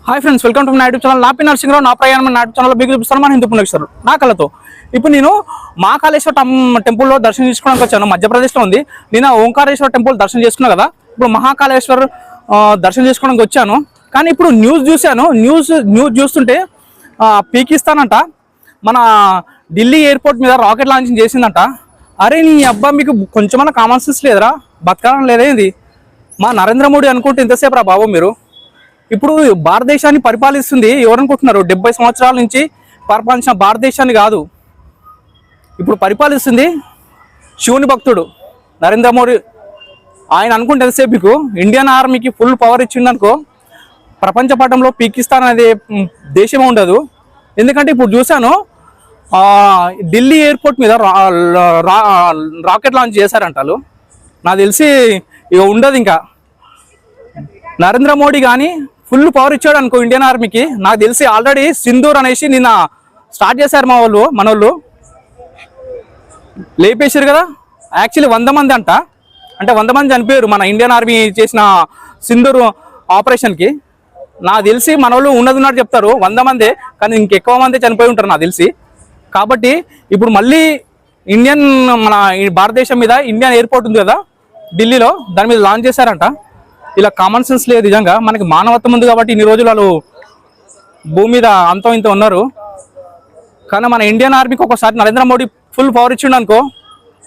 Hi friends, welcome to my YouTube channel. నా పేరు నరసింహరావు. నా ప్రయాణం నా యూట్యూబ్ ఛానల్లో మీకు చూపిస్తాను మన హిందూ పుణ్యక్షరులు నా కళతో. ఇప్పుడు నేను మహాకాళేశ్వర టెంపుల్లో దర్శనం చేసుకోవడానికి వచ్చాను. మధ్యప్రదేశ్లో ఉంది. నేను ఓంకారేశ్వర టెంపుల్ దర్శనం చేసుకున్నా కదా. ఇప్పుడు మహాకాళేశ్వర్ దర్శనం చేసుకోవడానికి వచ్చాను. కానీ ఇప్పుడు న్యూస్ చూశాను. న్యూస్ చూస్తుంటే పీకిస్తానంట మన ఢిల్లీ ఎయిర్పోర్ట్ మీద రాకెట్ లాంచింగ్ చేసిందంట. అరే నీ అబ్బా, మీకు కొంచెమన్నా కామన్ సెన్స్ లేదురా? బతకాలం లేదేంది? మా నరేంద్ర మోడీ అనుకుంటే ఇంతసేపు రా బాబు మీరు. ఇప్పుడు భారతదేశాన్ని పరిపాలిస్తుంది ఎవరనుకుంటున్నారు? 70 సంవత్సరాల నుంచి పరిపాలించిన భారతదేశాన్ని కాదు, ఇప్పుడు పరిపాలిస్తుంది శివుని భక్తుడు నరేంద్ర మోడీ. ఆయన అనుకుంటే ఎంతసేపు మీకు ఇండియన్ ఆర్మీకి ఫుల్ పవర్ ఇచ్చిందనుకో ప్రపంచ పటంలో పాకిస్తాన్ అనేది దేశమే ఉండదు. ఎందుకంటే ఇప్పుడు చూశాను ఢిల్లీ ఎయిర్పోర్ట్ మీద రాకెట్ లాంచ్ చేశారంటారు. నాకు తెలిసి ఇక ఉండదు. ఇంకా నరేంద్ర మోడీ కానీ ఫుల్ పవర్ ఇచ్చాడు అనుకో ఇండియన్ ఆర్మీకి. నాకు తెలిసి ఆల్రెడీ సింధూర్ అనేసి నిన్న స్టార్ట్ చేశారు మన వాళ్ళు లేపేశారు కదా. యాక్చువల్లీ 100 మంది అంట, అంటే 100 మంది చనిపోయారు మన ఇండియన్ ఆర్మీ చేసిన సింధూర్ ఆపరేషన్కి. నాకు తెలిసి మన వాళ్ళు ఉన్నది చెప్తారు 100 మందే, కానీ ఇంకెక్కువ మంది చనిపోయి ఉంటారు నాకు తెలిసి. కాబట్టి ఇప్పుడు మళ్ళీ మన భారతదేశం మీద ఇండియన్ ఎయిర్పోర్ట్ ఉంది కదా ఢిల్లీలో, దాని మీద లాంచ్ చేశారంట. ఇలా కామన్ సెన్స్ లేదు నిజంగా. మనకి మానవత్వం ఉంది కాబట్టి ఇన్ని రోజులు వాళ్ళు భూమి మీద అంతో ఇంత ఉన్నారు. కానీ మన ఇండియన్ ఆర్మీకి ఒకసారి నరేంద్ర మోడీ ఫుల్ పవర్ ఇచ్చిండు అనుకో,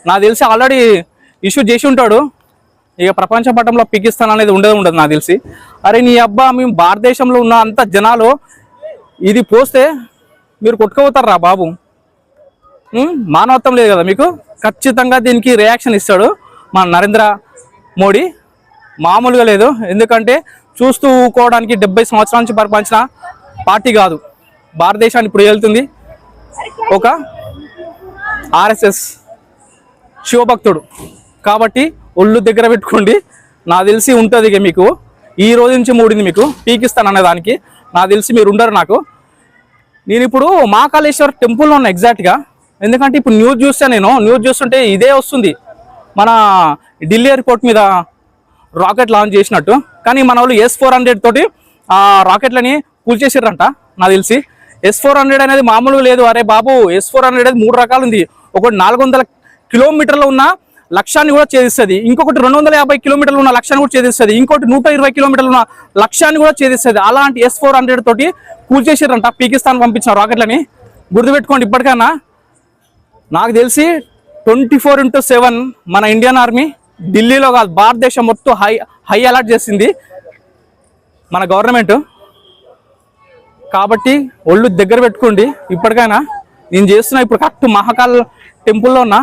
నాకు తెలిసి ఆల్రెడీ ఇష్యూ చేసి ఉంటాడు. ఇక ప్రపంచ పటంలో పాకిస్తాన్ అనేది ఉండదు నాకు తెలిసి. అరే నీ అబ్బా, మేము భారతదేశంలో ఉన్న అంత జనాలు ఇది పోస్తే మీరు కొట్టుకుపోతారు రా బాబు. మానవత్వం లేదు కదా మీకు. ఖచ్చితంగా దీనికి రియాక్షన్ ఇస్తాడు మన నరేంద్ర మోడీ, మామూలుగా లేదు. ఎందుకంటే చూస్తూ ఊకోవడానికి 70 సంవత్సరాల నుంచి పరిపాలించిన పార్టీ కాదు భారతదేశాన్ని. ఇప్పుడు వెళ్తుంది ఒక ఆర్ఎస్ఎస్ శివభక్తుడు. కాబట్టి ఒళ్ళు దగ్గర పెట్టుకోండి. నాకు తెలిసి ఉంటుంది ఇక మీకు. ఈ రోజు నుంచి మూడింది మీకు పీకిస్తాను అనే దానికి. నాకు తెలిసి మీరు ఉండరు. నేను ఇప్పుడు మహాకాళేశ్వర టెంపుల్లో ఉన్నా ఎగ్జాక్ట్గా. ఎందుకంటే ఇప్పుడు న్యూస్ చూస్తుంటే ఇదే వస్తుంది, మన ఢిల్లీ ఎయిర్పోర్ట్ మీద రాకెట్ లాంచ్ చేసినట్టు. కానీ మన వాళ్ళు S-400 తోటి రాకెట్లని కూల్చేసారంట. నాకు తెలిసి S-400 అనేది మామూలుగా లేదు. అరే బాబు, S-400 అనేది 3 రకాలు ఉంది. ఒకటి 400 కిలోమీటర్లు ఉన్న లక్ష్యాన్ని కూడా ఛేదిస్తుంది. ఇంకొకటి 250 కిలోమీటర్లు ఉన్న లక్ష్యాన్ని కూడా ఛేదిస్తుంది. ఇంకోటి 120 కిలోమీటర్లు ఉన్న లక్ష్యాన్ని కూడా ఛేదిస్తుంది. అలాంటి S-400 తోటి కూల్చేసారంట పాకిస్తాన్ పంపించిన రాకెట్లని. గుర్తుపెట్టుకోండి ఇప్పటికైనా. నాకు తెలిసి 24/7 మన ఇండియన్ ఆర్మీ ఢిల్లీలో కాదు భారతదేశం మొత్తం హై అలర్ట్ చేసింది మన గవర్నమెంట్. కాబట్టి ఒళ్ళు దగ్గర పెట్టుకోండి ఇప్పటికైనా. నేను చేస్తున్నా ఇప్పుడు కరెక్ట్ మహాకాల్ టెంపుల్లో ఉన్నా.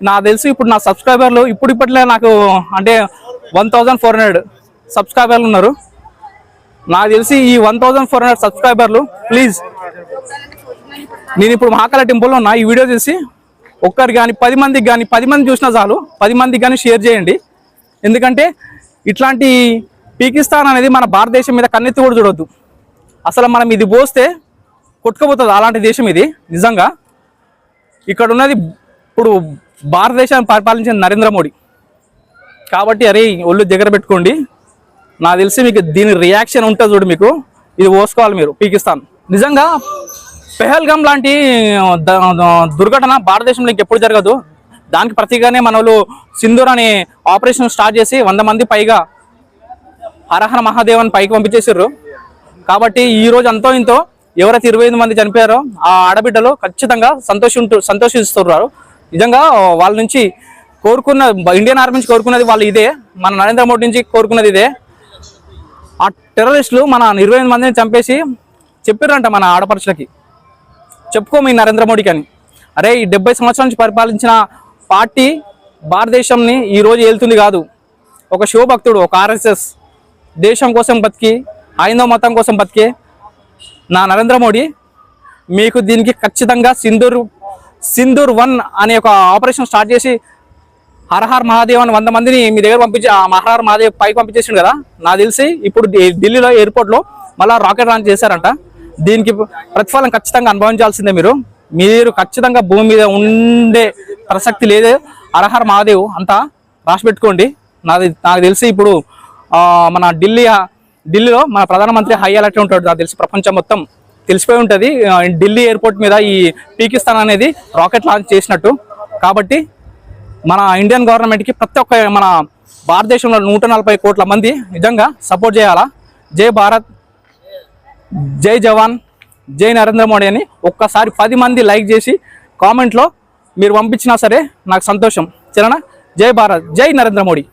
నాకు తెలిసి ఇప్పుడు నా సబ్స్క్రైబర్లు ఇప్పట్లో నాకు అంటే 1400 సబ్స్క్రైబర్లు ఉన్నారు. నాకు తెలిసి ఈ 1400 సబ్స్క్రైబర్లు ప్లీజ్, నేను ఇప్పుడు మహాకాళ టెంపుల్లో ఉన్నా. ఈ వీడియో చూసి ఒక్కరు కానీ 10 మందికి కానీ 10 మంది చూసినా చాలు, 10 మందికి కానీ షేర్ చేయండి. ఎందుకంటే ఇట్లాంటి పాకిస్తాన్ అనేది మన భారతదేశం మీద కన్నెత్తి కూడా చూడొద్దు. అసలు మనం ఇది పోస్తే కొట్టుకుపోతుంది అలాంటి దేశం ఇది నిజంగా. ఇక్కడ ఉన్నది ఇప్పుడు భారతదేశాన్ని పరిపాలించిన నరేంద్ర మోడీ. కాబట్టి అరే ఒళ్ళు దగ్గర పెట్టుకోండి. నాకు తెలిసి మీకు దీని రియాక్షన్ ఉంటుంది చూడు, మీకు ఇది పోసుకోవాలి మీరు పాకిస్తాన్. నిజంగా పెహల్గాం లాంటి దుర్ఘటన భారతదేశంలో ఇంకెప్పుడు జరగదు. దానికి ప్రతిగానే మన వాళ్ళు సింధూర్ అనే ఆపరేషన్ స్టార్ట్ చేసి 100 మంది పైగా హరహర మహాదేవన్ పైకి పంపించేసారు. కాబట్టి ఈ రోజు అంతో ఇంతో ఎవరైతే 25 మంది చనిపోయారో ఆ ఆడబిడ్డలు ఖచ్చితంగా సంతోషిస్తున్నారు. నిజంగా వాళ్ళ నుంచి ఇండియన్ ఆర్మీ నుంచి కోరుకున్నది వాళ్ళు ఇదే, మన నరేంద్ర మోడీ నుంచి కోరుకున్నది ఇదే. ఆ టెర్రరిస్టులు మన 25 మందిని చంపేసి చెప్పారంట మన ఆడపడుచులకి, చెప్పుకోము ఈ నరేంద్ర మోడీకి అని. అరే ఈ 70 సంవత్సరాల నుంచి పరిపాలించిన పార్టీ భారతదేశంని ఈరోజు వెళ్తుంది కాదు. ఒక శివభక్తుడు, ఒక ఆర్ఎస్ఎస్ దేశం కోసం బతికి హైందవ మతం కోసం బతికే నా నరేంద్ర మోడీ మీకు దీనికి ఖచ్చితంగా సింధూర్ 1 అనే ఒక ఆపరేషన్ స్టార్ట్ చేసి హరహర్ మహాదేవ్ అని 100 మందిని మీ దగ్గర పంపించి ఆ హరహర్ మహాదేవ్ పైకి పంపించేసిండు కదా. నాకు తెలిసి ఇప్పుడు ఢిల్లీలో ఎయిర్పోర్ట్లో మళ్ళీ రాకెట్ లాంచ్ చేశారంట. దీనికి ప్రతిఫలం ఖచ్చితంగా అనుభవించాల్సిందే మీరు ఖచ్చితంగా భూమి మీద ఉండే ప్రసక్తి లేదు. హరహర్ మహాదేవ్ అంతా రాసి పెట్టుకోండి. నాకు తెలిసి ఇప్పుడు మన ఢిల్లీలో మన ప్రధానమంత్రి హై అలర్ట్ ఉంటాడు, నాకు తెలిసి ప్రపంచం మొత్తం తెలిసిపోయి ఉంటుంది ఢిల్లీ ఎయిర్పోర్ట్ మీద ఈ పీకిస్తాన్ అనేది రాకెట్ లాంచ్ చేసినట్టు. కాబట్టి మన ఇండియన్ గవర్నమెంట్కి ప్రతి ఒక్క మన భారతదేశంలో 140 కోట్ల మంది నిజంగా సపోర్ట్ చేయాలా. జై భారత్, జై జవాన్, జై నరేంద్ర మోడీ అని ఒక్కసారి 10 మంది లైక్ చేసి కామెంట్లో మీరు పంపించినా సరే నాకు సంతోషం. సరేనా? జై భారత్, జై నరేంద్ర మోడీ.